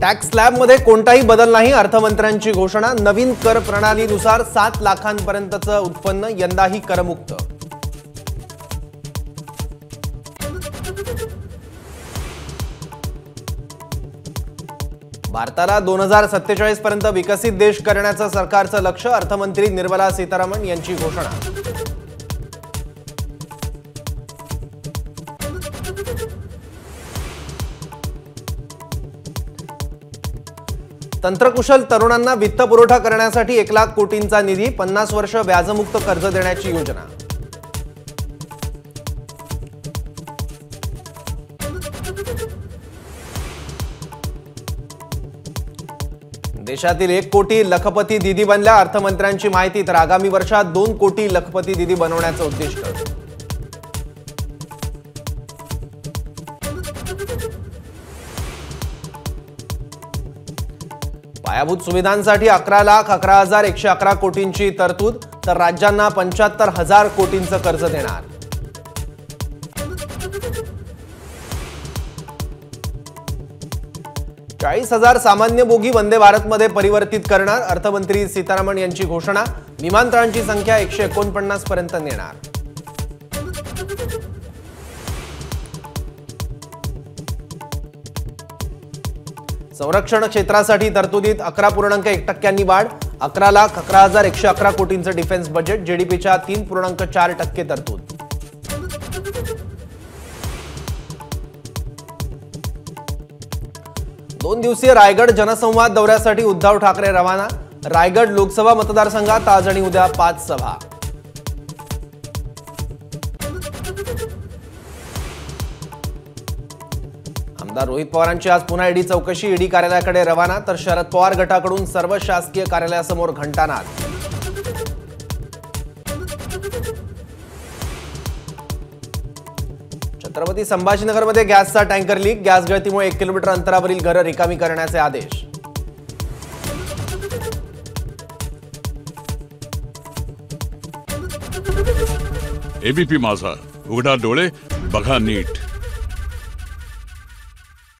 Tax स्लॅबमध्ये कोणताही बदल नाही, अर्थमंत्र्यांची घोषणा। नवीन कर प्रणालीनुसार 7 लाखांपर्यंतचं उत्पन्न यंदाही करमुक्त। भारताला 2047 पर्यंत विकसित देश करण्याचं सरकारचं लक्ष्य। अर्थमंत्री निर्मला सीतारामन यांची घोषणा। तंत्रकुशल तरुणांना वित्तपुरवठा करण्यासाठी 1 लाख कोटींचा निधी, 50 वर्ष व्याजमुक्त कर्ज देण्याची योजना। देशातील 1 कोटी लखपती दीदी बनल्या। अर्थमंत्र्यांची माहिती। तर आगामी वर्षात 2 कोटी लखपती दीदी बनवण्याचं उद्दिष्ट। पायाभूत सुविधांसाठी 11,11,111 कोटींची तरतूद, तर राज्यांना 75,000 कोटींचं कर्ज देणार। « 40,000 सामान्य बोगी वंदे भारतमध्ये परिवर्तित करणार। अर्थमंत्री सीतारामन यांची घोषणा। विमानतळांची संख्या 149 पर्यंत नेणार। संरक्षण क्षेत्रासाठी तरतुदीत 11.1% वाढ, 11,11,111 कोटींचं डिफेन्स बजेट। जीडीपीच्या 3.4% तरतूद। दोन दिवसीय रायगड जनसंवाद दौऱ्यासाठी उद्धव ठाकरे रवाना। रायगड लोकसभा मतदारसंघात आज आणि उद्या 5 सभा। आमदार रोहित पवारांची आज पुन्हा ईडी चौकशी। ईडी कार्यालयाकडे रवाना, तर शरद पवार गटाकडून सर्व शासकीय कार्यालयासमोर घंटानाद। छत्रपती संभाजीनगरमध्ये गॅसचा टँकर लीक। गॅस गळतीमुळे 1 किलोमीटर अंतरावरील घरं रिकामी करण्याचे आदेश। एबीपी माझा, उघडा डोळे बघा नीट।